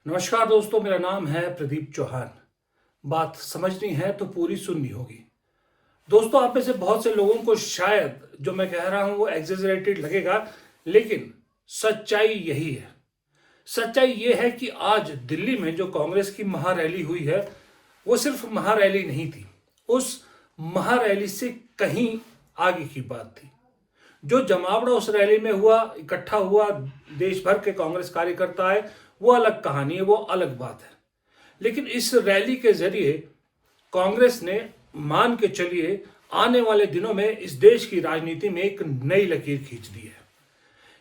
नमस्कार दोस्तों, मेरा नाम है प्रदीप चौहान। बात समझनी है तो पूरी सुननी होगी। दोस्तों, आप में से बहुत से लोगों को शायद जो मैं कह रहा हूं वो एग्जेजरेटेड लगेगा, लेकिन सच्चाई यही है। सच्चाई ये है कि आज दिल्ली में जो कांग्रेस की महारैली हुई है, वो सिर्फ महारैली नहीं थी। उस महारैली से कहीं आगे की बात थी। जो जमावड़ा उस रैली में हुआ, इकट्ठा हुआ देश भर के कांग्रेस कार्यकर्ता है, वो अलग कहानी है, वो अलग बात है। लेकिन इस रैली के जरिए कांग्रेस ने, मान के चलिए, आने वाले दिनों में इस देश की राजनीति में एक नई लकीर खींच दी है।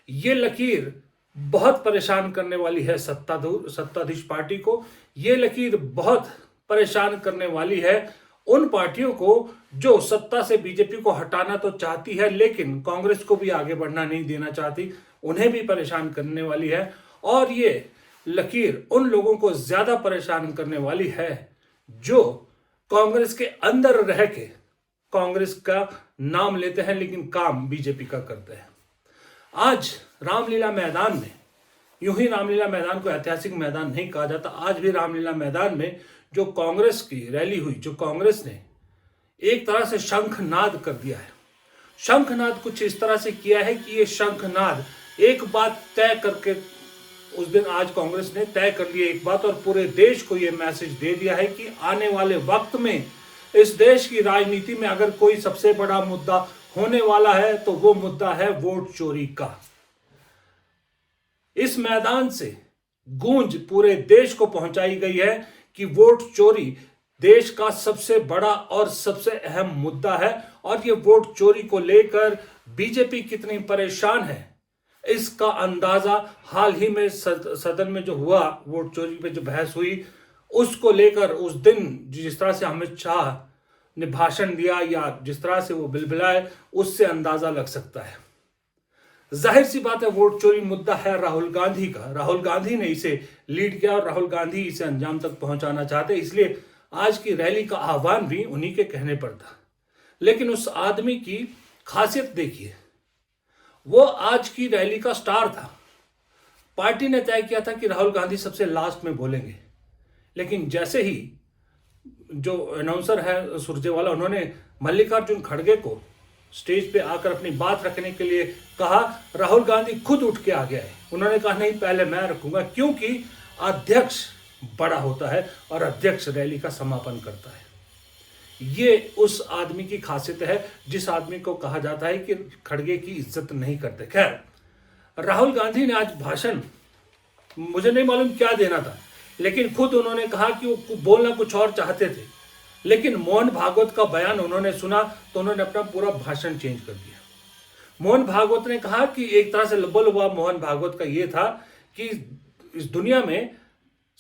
ये लकीर बहुत परेशान करने वाली है सत्ताधीश पार्टी को। ये लकीर बहुत परेशान करने वाली है उन पार्टियों को जो सत्ता से बीजेपी को हटाना तो चाहती है, लेकिन कांग्रेस को भी आगे बढ़ना नहीं देना चाहती। उन्हें भी परेशान करने वाली है। और ये लकीर उन लोगों को ज्यादा परेशान करने वाली है जो कांग्रेस के अंदर रह के कांग्रेस का नाम लेते हैं, लेकिन काम बीजेपी का करते हैं। आज रामलीला मैदान में, यूं ही रामलीला मैदान को ऐतिहासिक मैदान नहीं कहा जाता, आज भी रामलीला मैदान में जो कांग्रेस की रैली हुई, जो कांग्रेस ने एक तरह से शंखनाद कर दिया है। शंखनाद कुछ इस तरह से किया है कि ये शंखनाद एक बात तय करके, उस दिन आज कांग्रेस ने तय कर लिया एक बात, और पूरे देश को ये मैसेज दे दिया है कि आने वाले वक्त में इस देश की राजनीति में अगर कोई सबसे बड़ा मुद्दा होने वाला है तो वो मुद्दा है वोट चोरी का। इस मैदान से गूंज पूरे देश को पहुंचाई गई है कि वोट चोरी देश का सबसे बड़ा और सबसे अहम मुद्दा है। और ये वोट चोरी को लेकर बीजेपी कितनी परेशान है, इसका अंदाजा हाल ही में सदन में जो हुआ, वोट चोरी पे जो बहस हुई, उसको लेकर उस दिन जिस तरह से अमित शाह ने भाषण दिया या जिस तरह से वो बिलबिलाए, उससे अंदाजा लग सकता है। जाहिर सी बात है, वोट चोरी मुद्दा है राहुल गांधी का। राहुल गांधी ने इसे लीड किया और राहुल गांधी इसे अंजाम तक पहुंचाना चाहते, इसलिए आज की रैली का आह्वान भी उन्हीं के कहने पर था। लेकिन उस आदमी की खासियत देखिए, वो आज की रैली का स्टार था। पार्टी ने तय किया था कि राहुल गांधी सबसे लास्ट में बोलेंगे, लेकिन जैसे ही जो अनाउंसर है सुरजेवाला, उन्होंने मल्लिकार्जुन खड़गे को स्टेज पे आकर अपनी बात रखने के लिए कहा, राहुल गांधी खुद उठ के आ गया है। उन्होंने कहा नहीं, पहले मैं रखूंगा, क्योंकि अध्यक्ष बड़ा होता है और अध्यक्ष रैली का समापन करता है। ये उस आदमी की खासियत है जिस आदमी को कहा जाता है कि खड़गे की इज्जत नहीं करते। खैर, राहुल गांधी ने आज भाषण, मुझे नहीं मालूम क्या देना था, लेकिन खुद उन्होंने कहा कि वो बोलना कुछ और चाहते थे, लेकिन मोहन भागवत का बयान उन्होंने सुना तो उन्होंने अपना पूरा भाषण चेंज कर दिया। मोहन भागवत ने कहा कि एक तरह से लब्बल हुआ मोहन भागवत का ये था कि इस दुनिया में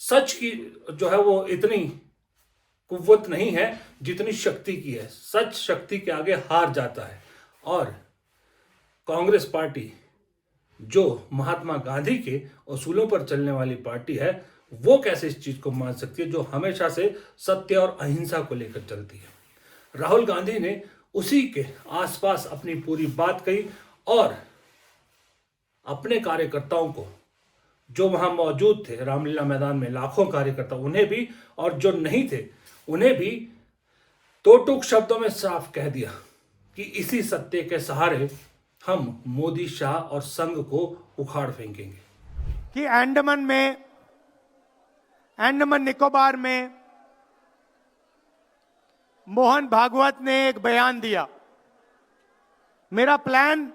सच की जो है वो इतनी कुव्वत नहीं है जितनी शक्ति की है। सच शक्ति के आगे हार जाता है। और कांग्रेस पार्टी जो महात्मा गांधी के असूलों पर चलने वाली पार्टी है, वो कैसे इस चीज को मान सकती है, जो हमेशा से सत्य और अहिंसा को लेकर चलती है। राहुल गांधी ने उसी के आसपास अपनी पूरी बात कही और अपने कार्यकर्ताओं को, जो वहां मौजूद थे रामलीला मैदान में, लाखों कार्यकर्ता, उन्हें भी और जो नहीं थे उन्हें भी दो टूक शब्दों में साफ कह दिया कि इसी सत्य के सहारे हम मोदी, शाह और संघ को उखाड़ फेंकेंगे। कि अंडमान निकोबार में मोहन भागवत ने एक बयान दिया। मेरा प्लान,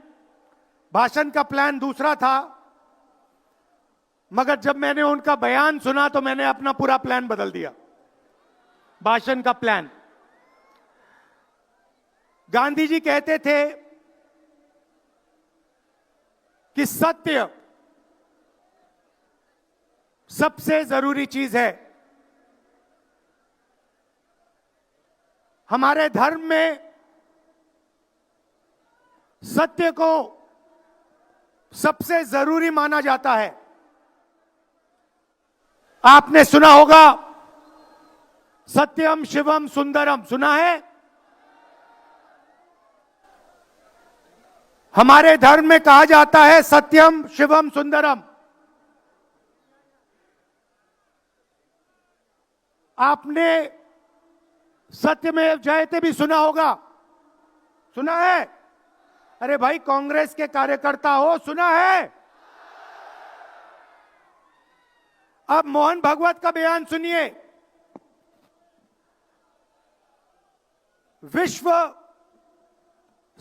भाषण का प्लान दूसरा था, मगर जब मैंने उनका बयान सुना तो मैंने अपना पूरा प्लान बदल दिया। भाषण का प्लान, गांधी जी कहते थे कि सत्य सबसे जरूरी चीज है। हमारे धर्म में सत्य को सबसे जरूरी माना जाता है। आपने सुना होगा सत्यम शिवम सुंदरम, सुना है? हमारे धर्म में कहा जाता है सत्यम शिवम सुंदरम। आपने सत्यमेव जयते भी सुना होगा, सुना है? अरे भाई कांग्रेस के कार्यकर्ता हो, सुना है? अब मोहन भागवत का बयान सुनिए। विश्व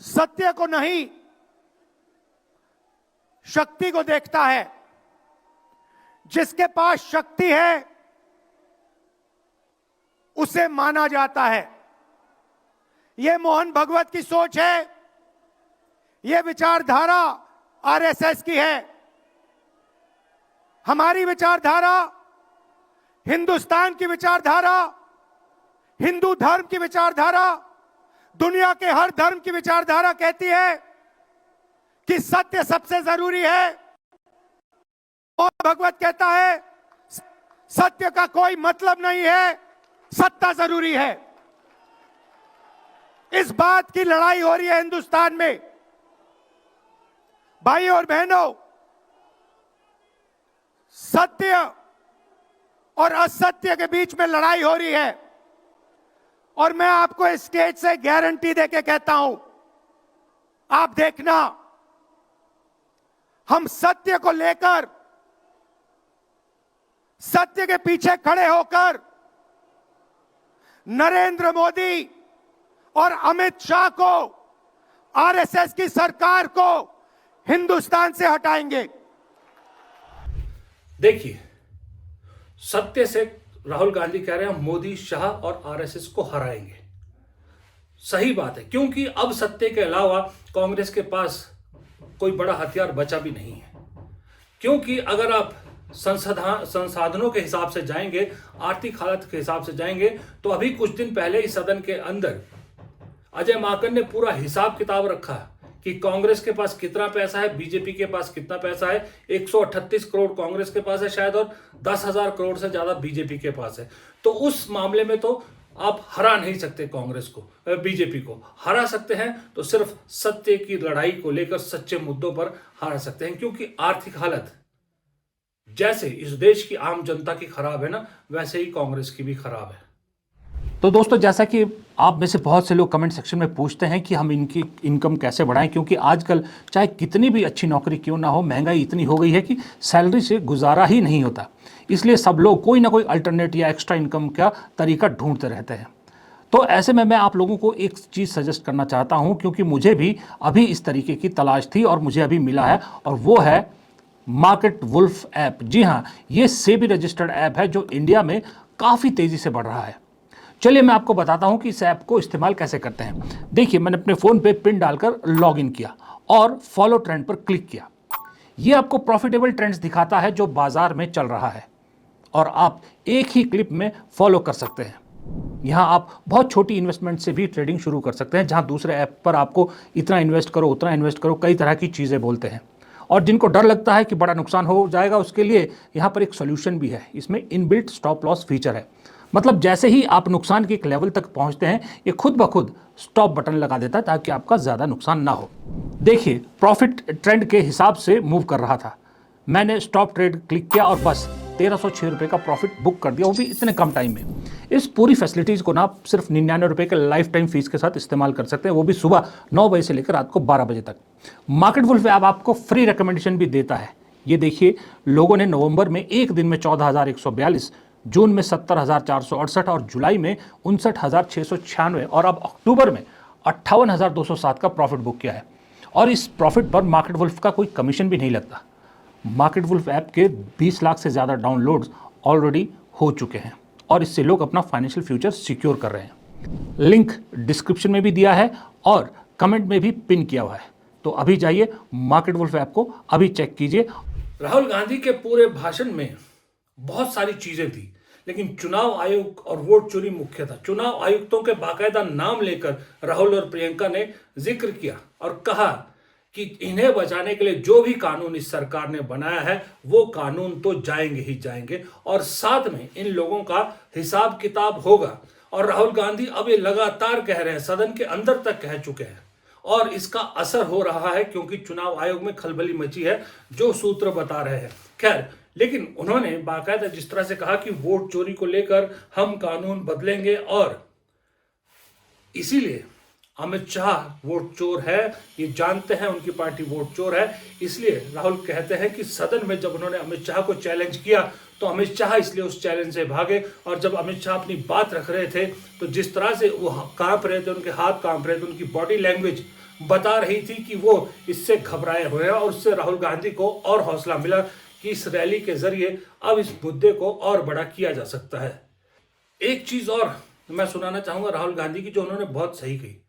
सत्य को नहीं, शक्ति को देखता है। जिसके पास शक्ति है उसे माना जाता है। यह मोहन भागवत की सोच है, यह विचारधारा आरएसएस की है। हमारी विचारधारा, हिंदुस्तान की विचारधारा, हिंदू धर्म की विचारधारा, दुनिया के हर धर्म की विचारधारा कहती है कि सत्य सबसे जरूरी है। और भगवत कहता है सत्य का कोई मतलब नहीं है, सत्ता जरूरी है। इस बात की लड़ाई हो रही है हिंदुस्तान में। भाई और बहनों, सत्य और असत्य के बीच में लड़ाई हो रही है। और मैं आपको इस स्टेज से गारंटी देके कहता हूं, आप देखना, हम सत्य को लेकर, सत्य के पीछे खड़े होकर नरेंद्र मोदी और अमित शाह को, आरएसएस की सरकार को हिंदुस्तान से हटाएंगे। देखिए, सत्य से राहुल गांधी कह रहे हैं मोदी, शाह और आरएसएस को हराएंगे। सही बात है, क्योंकि अब सत्य के अलावा कांग्रेस के पास कोई बड़ा हथियार बचा भी नहीं है। क्योंकि अगर आप संसाधनों के हिसाब से जाएंगे, आर्थिक हालत के हिसाब से जाएंगे, तो अभी कुछ दिन पहले ही सदन के अंदर अजय माकन ने पूरा हिसाब किताब रखा कि कांग्रेस के पास कितना पैसा है, बीजेपी के पास कितना पैसा है। 138 करोड़ कांग्रेस के पास है शायद, और 10,000 करोड़ से ज्यादा बीजेपी के पास है। तो उस मामले में तो आप हरा नहीं सकते कांग्रेस को, बीजेपी को हरा सकते हैं तो सिर्फ सत्य की लड़ाई को लेकर, सच्चे मुद्दों पर हरा सकते हैं। क्योंकि आर्थिक हालत जैसे इस देश की आम जनता की खराब है ना, वैसे ही कांग्रेस की भी खराब है। तो दोस्तों, जैसा कि आप में से बहुत से लोग कमेंट सेक्शन में पूछते हैं कि हम इनकी इनकम कैसे बढ़ाएं, क्योंकि आजकल चाहे कितनी भी अच्छी नौकरी क्यों ना हो, महंगाई इतनी हो गई है कि सैलरी से गुजारा ही नहीं होता। इसलिए सब लोग कोई ना कोई अल्टरनेट या एक्स्ट्रा इनकम का तरीका ढूंढते रहते हैं। तो ऐसे में मैं आप लोगों को एक चीज़ सजेस्ट करना चाहता हूँ, क्योंकि मुझे भी अभी इस तरीके की तलाश थी और मुझे अभी मिला है, और वो है मार्केट वुल्फ ऐप। जी हाँ, ये सेबी रजिस्टर्ड ऐप है जो इंडिया में काफ़ी तेज़ी से बढ़ रहा है। चलिए मैं आपको बताता हूं कि इस ऐप को इस्तेमाल कैसे करते हैं। देखिए, मैंने अपने फ़ोन पे पिन डालकर लॉगिन किया और फॉलो ट्रेंड पर क्लिक किया। ये आपको प्रॉफिटेबल ट्रेंड्स दिखाता है जो बाजार में चल रहा है, और आप एक ही क्लिप में फॉलो कर सकते हैं। यहाँ आप बहुत छोटी इन्वेस्टमेंट से भी ट्रेडिंग शुरू कर सकते हैं, जहाँ दूसरे ऐप पर आपको इतना इन्वेस्ट करो, उतना इन्वेस्ट करो, कई तरह की चीज़ें बोलते हैं। और जिनको डर लगता है कि बड़ा नुकसान हो जाएगा, उसके लिए यहाँ पर एक सोल्यूशन भी है। इसमें इनबिल्ट स्टॉप लॉस फीचर है। मतलब जैसे ही आप नुकसान के एक लेवल तक पहुँचते हैं, ये खुद ब खुद स्टॉप बटन लगा देता है ताकि आपका ज़्यादा नुकसान ना हो। देखिए, प्रॉफिट ट्रेंड के हिसाब से मूव कर रहा था। मैंने स्टॉप ट्रेड क्लिक किया और बस 1306 रुपये का प्रॉफिट बुक कर दिया, वो भी इतने कम टाइम में। इस पूरी फैसिलिटीज़ को ना आप सिर्फ 99 रुपये के लाइफ टाइम फीस के साथ इस्तेमाल कर सकते हैं, वो भी सुबह 9 बजे से लेकर रात को 12 बजे तक। मार्केट वुल्फ ऐप आपको फ्री रिकमेंडेशन भी देता है। ये देखिए, लोगों ने नवंबर में एक दिन में 14,142, जून में 70,468 और जुलाई में 59,696 और अब अक्टूबर में 58,207 का प्रॉफिट बुक किया है। और इस प्रॉफिट पर मार्केट वुल्फ का कोई कमीशन भी नहीं लगता। मार्केट वुल्फ ऐप के 20 लाख से ज़्यादा डाउनलोड्स ऑलरेडी हो चुके हैं और इससे लोग अपना फाइनेंशियल फ्यूचर सिक्योर कर रहे हैं। लिंक डिस्क्रिप्शन में भी दिया है और कमेंट में भी पिन किया हुआ है। तो अभी जाइए मार्केट वुल्फ ऐप को अभी चेक कीजिए। राहुल गांधी के पूरे भाषण में बहुत सारी चीजें थी, लेकिन चुनाव आयोग और वोट चोरी मुख्य था। चुनाव आयुक्तों के बाकायदा नाम लेकर राहुल और प्रियंका ने जिक्र किया और कहा कि इन्हें बचाने के लिए जो भी कानून इस सरकार ने बनाया है, वो कानून तो जाएंगे ही जाएंगे, और साथ में इन लोगों का हिसाब किताब होगा। और राहुल गांधी अब ये लगातार कह रहे हैं, सदन के अंदर तक कह चुके हैं, और इसका असर हो रहा है क्योंकि चुनाव आयोग में खलबली मची है, जो सूत्र बता रहे हैं। खैर, लेकिन उन्होंने बाकायदा जिस तरह से कहा कि वोट चोरी को लेकर हम कानून बदलेंगे और इसीलिए अमित शाह वोट चोर है, ये जानते हैं उनकी पार्टी वोट चोर है, इसलिए राहुल कहते हैं कि सदन में जब उन्होंने अमित शाह को चैलेंज किया तो अमित शाह इसलिए उस चैलेंज से भागे। और जब अमित शाह अपनी बात रख रहे थे तो जिस तरह से वो कांप रहे थे, उनके हाथ कांप रहे थे, उनकी बॉडी लैंग्वेज बता रही थी कि वो इससे घबराए हुए हैं। और उससे राहुल गांधी को और हौसला मिला कि इस रैली के जरिए अब इस मुद्दे को और बड़ा किया जा सकता है। एक चीज और मैं सुनाना चाहूंगा राहुल गांधी की, जो उन्होंने बहुत सही कही।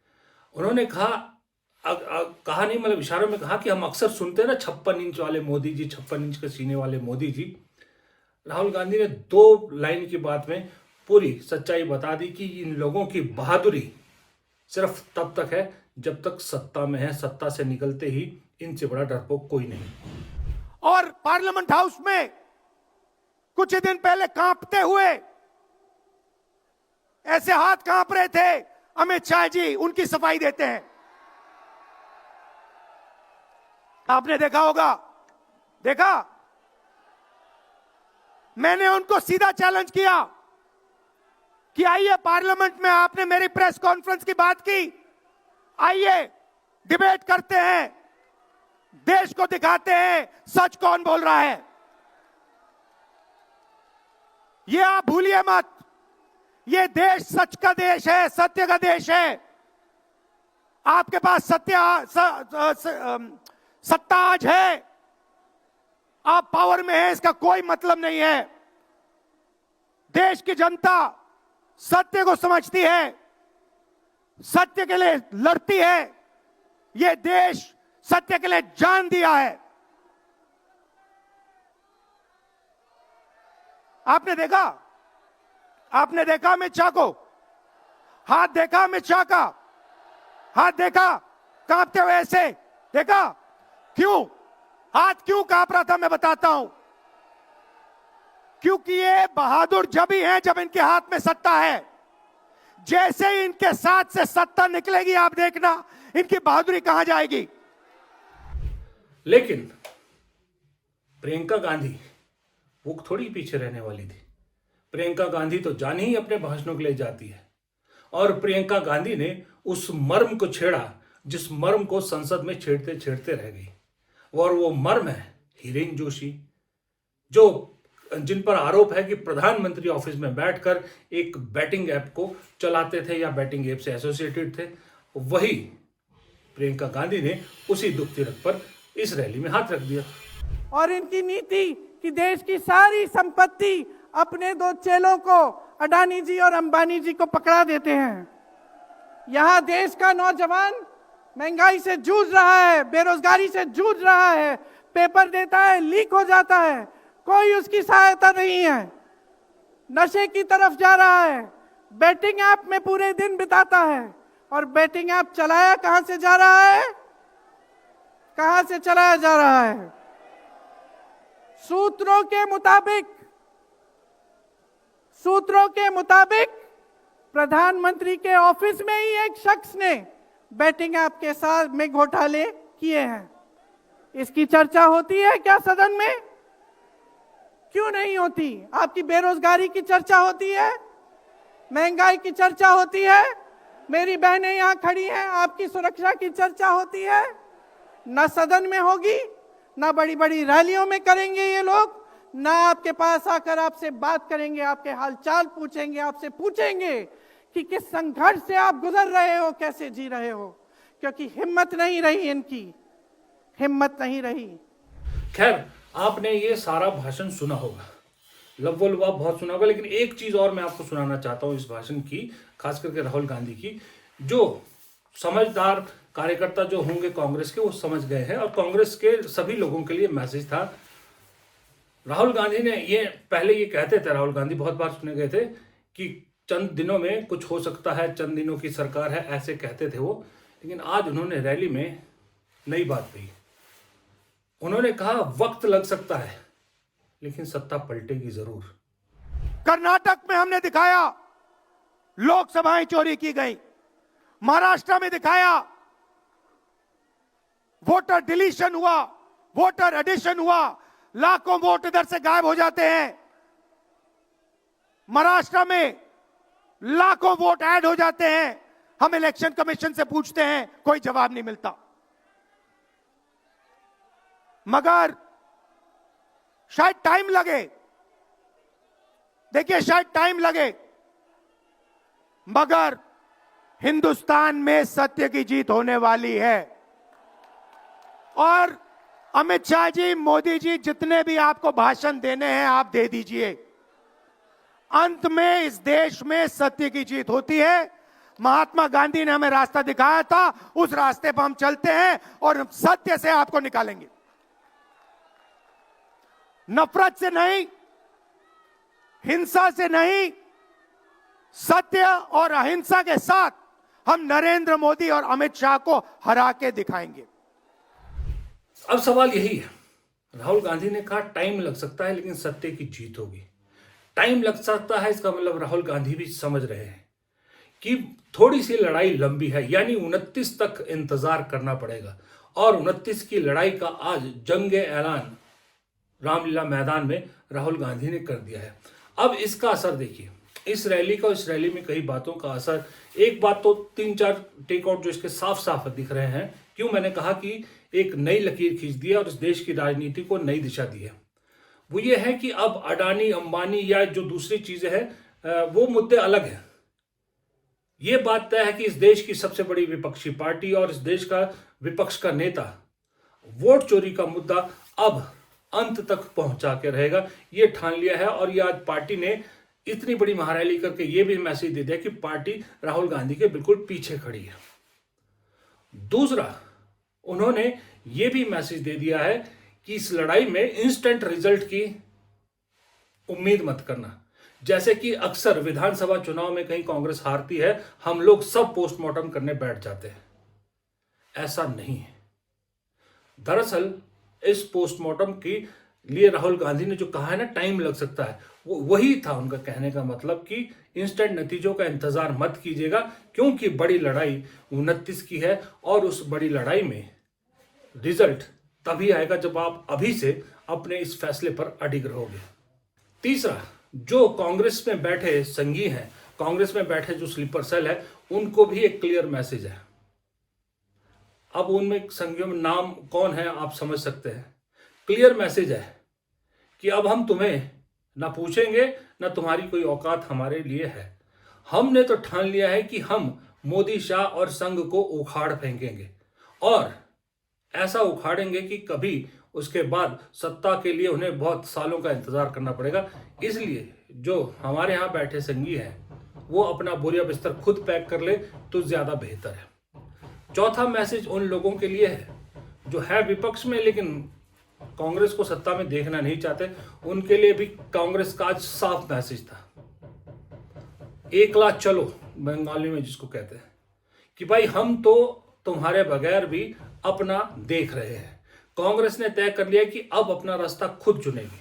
उन्होंने कहा नहीं मतलब इशारों में कहा कि हम अक्सर सुनते हैं ना 56 इंच वाले मोदी जी, 56 इंच के सीने वाले मोदी जी। राहुल गांधी ने 2 लाइन की बात में पूरी सच्चाई बता दी कि इन लोगों की बहादुरी सिर्फ तब तक है जब तक सत्ता में है, सत्ता से निकलते ही इनसे बड़ा डरपोक कोई नहीं। और पार्लियामेंट हाउस में कुछ ही दिन पहले कांपते हुए ऐसे हाथ कांप रहे थे अमित शाह जी, उनकी सफाई देते हैं। आपने देखा होगा, देखा, मैंने उनको सीधा चैलेंज किया कि आइए पार्लियामेंट में, आपने मेरी प्रेस कॉन्फ्रेंस की बात की, आइए डिबेट करते हैं, देश को दिखाते हैं सच कौन बोल रहा है। ये आप भूलिए मत, ये देश सच का देश है, सत्य का देश है। आपके पास सत्ता आज है, आप पावर में हैं, इसका कोई मतलब नहीं है। देश की जनता सत्य को समझती है, सत्य के लिए लड़ती है। ये देश सत्य के लिए जान दिया है। आपने देखा अमित शाह को, हाथ देखा अमित शाह का, हाथ देखा कांपते हुए ऐसे देखा। क्यों हाथ क्यों कांप रहा था, मैं बताता हूं। क्योंकि ये बहादुर जब ही हैं जब इनके हाथ में सत्ता है। जैसे ही इनके साथ से सत्ता निकलेगी, आप देखना इनकी बहादुरी कहां जाएगी। लेकिन प्रियंका गांधी वो थोड़ी पीछे रहने वाली थी। प्रियंका गांधी तो जान ही अपने भाषणों के लिए जाती है। और प्रियंका गांधी ने उस मर्म को छेड़ा जिस मर्म को संसद में छेड़ते छेड़ते रह गई। और वो मर्म है हिरेन जोशी, जिन पर आरोप है कि प्रधानमंत्री ऑफिस में बैठकर एक बैटिंग ऐप को चलाते थे या बैटिंग ऐप से एसोसिएटेड थे। वही प्रियंका गांधी ने उसी दुख तिलक पर इस रैली में हाथ रख दिया। और इनकी नीति कि देश की सारी संपत्ति अपने 2 चेलों को, अडानी जी और अंबानी जी को पकड़ा देते हैं। यहां देश का नौजवान महंगाई से जूझ रहा है, बेरोजगारी से जूझ रहा है, पेपर देता है, लीक हो जाता है, कोई उसकी सहायता नहीं है, नशे की तरफ जा रहा है, बैटिंग ऐप में पूरे दिन बिताता है। और बैटिंग ऐप चलाया कहां से जा रहा है, कहां से चलाया जा रहा है? सूत्रों के मुताबिक प्रधानमंत्री के ऑफिस में ही एक शख्स ने बैटिंग ऐप के साथ में घोटाले किए हैं। इसकी चर्चा होती है क्या सदन में? क्यों नहीं होती? आपकी बेरोजगारी की चर्चा होती है, महंगाई की चर्चा होती है, मेरी बहनें यहां खड़ी हैं, आपकी सुरक्षा की चर्चा होती है। ना सदन में होगी, ना बड़ी बड़ी रैलियों में करेंगे ये लोग, ना आपके पास आकर आपसे बात करेंगे, आपके हालचाल पूछेंगे, आपसे पूछेंगे कि किस संघर्ष से आप गुजर रहे हो, कैसे जी रहे हो। क्योंकि हिम्मत नहीं रही, इनकी हिम्मत नहीं रही। खैर, आपने ये सारा भाषण सुना होगा, लव्वा लुवा बहुत सुना होगा। लेकिन एक चीज और मैं आपको सुनाना चाहता हूं इस भाषण की, खास करके राहुल गांधी की। जो समझदार कार्यकर्ता जो होंगे कांग्रेस के, वो समझ गए हैं। और कांग्रेस के सभी लोगों के लिए मैसेज था। राहुल गांधी ने ये पहले ये कहते थे, राहुल गांधी बहुत बार सुने गए थे कि चंद दिनों में कुछ हो सकता है, चंद दिनों की सरकार है, ऐसे कहते थे वो। लेकिन आज उन्होंने रैली में नई बात कही। उन्होंने कहा वक्त लग सकता है लेकिन सत्ता पलटेगी जरूर। कर्नाटक में हमने दिखाया लोकसभाएं चोरी की गई, महाराष्ट्र में दिखाया वोटर डिलीशन हुआ, वोटर एडिशन हुआ, लाखों वोट इधर से गायब हो जाते हैं, महाराष्ट्र में लाखों वोट ऐड हो जाते हैं। हम इलेक्शन कमीशन से पूछते हैं, कोई जवाब नहीं मिलता। मगर शायद टाइम लगे, देखिए शायद टाइम लगे, मगर हिंदुस्तान में सत्य की जीत होने वाली है। और अमित शाह जी, मोदी जी, जितने भी आपको भाषण देने हैं आप दे दीजिए। अंत में इस देश में सत्य की जीत होती है। महात्मा गांधी ने हमें रास्ता दिखाया था, उस रास्ते पर हम चलते हैं और सत्य से आपको निकालेंगे। नफरत से नहीं, हिंसा से नहीं, सत्य और अहिंसा के साथ हम नरेंद्र मोदी और अमित शाह को हरा के दिखाएंगे। अब सवाल यही है, राहुल गांधी ने कहा टाइम लग सकता है लेकिन सत्य की जीत होगी। टाइम लग सकता है, इसका मतलब राहुल गांधी भी समझ रहे हैं कि थोड़ी सी लड़ाई लंबी है, यानी 29 तक इंतजार करना पड़ेगा। और 29 की लड़ाई का आज जंग ऐलान रामलीला मैदान में राहुल गांधी ने कर दिया है। अब इसका असर देखिए, इस रैली का, इस रैली में कई बातों का असर। एक बात तो 3-4 टेकआउट जो इसके साफ साफ दिख रहे हैं। क्यों मैंने कहा कि एक नई लकीर खींच दी है और इस देश की राजनीति को नई दिशा दी है, वो ये है कि अब अडानी, अंबानी या जो दूसरी चीजें हैं वो मुद्दे अलग हैं। ये बात तय है कि इस देश की सबसे बड़ी विपक्षी पार्टी और इस देश का विपक्ष का नेता वोट चोरी का मुद्दा अब अंत तक पहुंचा के रहेगा, ये ठान लिया है। और ये आज पार्टी ने इतनी बड़ी महारैली करके ये भी मैसेज दे दिया कि पार्टी राहुल गांधी के बिल्कुल पीछे खड़ी है। दूसरा, उन्होंने ये भी मैसेज दे दिया है कि इस लड़ाई में इंस्टेंट रिजल्ट की उम्मीद मत करना। जैसे कि अक्सर विधानसभा चुनाव में कहीं कांग्रेस हारती है, हम लोग सब पोस्टमार्टम करने बैठ जाते हैं। ऐसा नहीं है। दरअसल इस पोस्टमार्टम के लिए राहुल गांधी ने जो कहा है ना, टाइम लग सकता है, वो वही था उनका कहने का मतलब कि इंस्टेंट नतीजों का इंतजार मत कीजिएगा, क्योंकि बड़ी लड़ाई 29 की है और उस बड़ी लड़ाई में रिजल्ट तभी आएगा जब आप अभी से अपने इस फैसले पर अडिग रहोगे। तीसरा, जो कांग्रेस में बैठे संगी हैं, कांग्रेस में बैठे जो स्लीपर सेल है, उनको भी एक क्लियर मैसेज है। अब उनमें संगियों में नाम कौन है आप समझ सकते हैं। क्लियर मैसेज है कि अब हम तुम्हें ना पूछेंगे, ना तुम्हारी कोई औकात हमारे लिए है। हमने तो ठान लिया है कि हम मोदी, शाह और संघ को उखाड़ फेंकेंगे, और ऐसा उखाड़ेंगे कि कभी उसके बाद सत्ता के लिए उन्हें बहुत सालों का इंतजार करना पड़ेगा। इसलिए जो हमारे यहाँ बैठे संगी हैं वो अपना बोरिया बिस्तर खुद पैक कर ले तो ज्यादा बेहतर है। चौथा मैसेज उन लोगों के लिए है जो है विपक्ष में लेकिन कांग्रेस को सत्ता में देखना नहीं चाहते। उनके लिए भी कांग्रेस का आज साफ मैसेज था, एकला चलो, बंगाली में जिसको कहते हैं, कि भाई हम तो तुम्हारे बगैर भी अपना देख रहे हैं। कांग्रेस ने तय कर लिया कि अब अपना रास्ता खुद चुनेगी।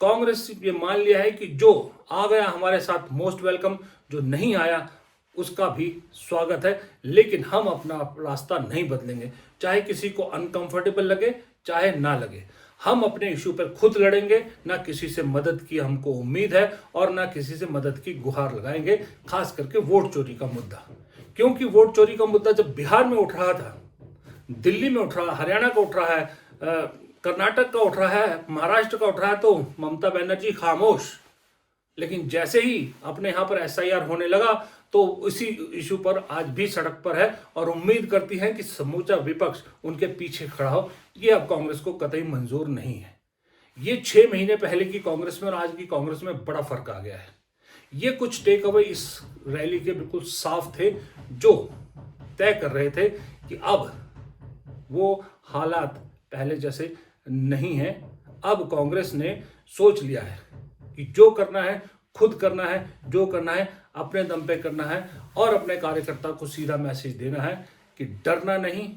कांग्रेस ये मान लिया है कि जो आ गया हमारे साथ मोस्ट वेलकम, जो नहीं आया उसका भी स्वागत है, लेकिन हम अपना रास्ता नहीं बदलेंगे, चाहे किसी को अनकंफर्टेबल लगे चाहे ना लगे। हम अपने इशू पर खुद लड़ेंगे, ना किसी से मदद की हमको उम्मीद है और ना किसी से मदद की गुहार लगाएंगे। खास करके वोट चोरी का मुद्दा, क्योंकि वोट चोरी का मुद्दा जब बिहार में उठ रहा था, दिल्ली में उठ रहा, हरियाणा का उठ रहा है, कर्नाटक का उठ रहा है, महाराष्ट्र का उठ रहा है, तो ममता बनर्जी खामोश। लेकिन जैसे ही अपने यहाँ पर SIR होने लगा तो इसी इशू पर आज भी सड़क पर है और उम्मीद करती है कि समूचा विपक्ष उनके पीछे खड़ा हो। ये अब कांग्रेस को कतई मंजूर नहीं है। ये 6 महीने पहले की कांग्रेस में और आज की कांग्रेस में बड़ा फर्क आ गया है। ये कुछ टेक अवे इस रैली के बिल्कुल साफ थे, जो तय कर रहे थे कि अब वो हालात पहले जैसे नहीं है। अब कांग्रेस ने सोच लिया है कि जो करना है खुद करना है, जो करना है अपने दम पे करना है, और अपने कार्यकर्ता को सीधा मैसेज देना है कि डरना नहीं,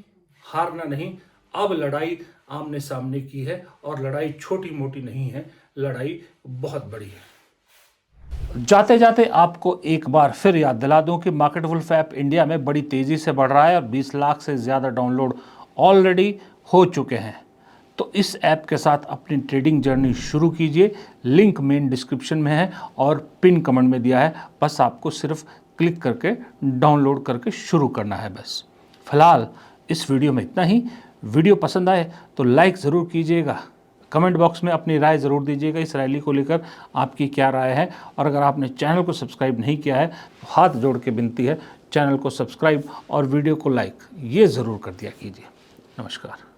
हारना नहीं। अब लड़ाई आमने सामने की है और लड़ाई छोटी मोटी नहीं है, लड़ाई बहुत बड़ी है। जाते जाते आपको एक बार फिर याद दिला दूं कि मार्केट वुल्फ ऐप इंडिया में बड़ी तेज़ी से बढ़ रहा है और 20 लाख से ज़्यादा डाउनलोड ऑलरेडी हो चुके हैं। तो इस ऐप के साथ अपनी ट्रेडिंग जर्नी शुरू कीजिए। लिंक मेन डिस्क्रिप्शन में है और पिन कमेंट में दिया है, बस आपको सिर्फ क्लिक करके डाउनलोड करके शुरू करना है बस। फिलहाल इस वीडियो में इतना ही। वीडियो पसंद आए तो लाइक ज़रूर कीजिएगा, कमेंट बॉक्स में अपनी राय ज़रूर दीजिएगा इस रैली को लेकर आपकी क्या राय है, और अगर आपने चैनल को सब्सक्राइब नहीं किया है तो हाथ जोड़ के विनती है, चैनल को सब्सक्राइब और वीडियो को लाइक ये ज़रूर कर दिया कीजिए। नमस्कार।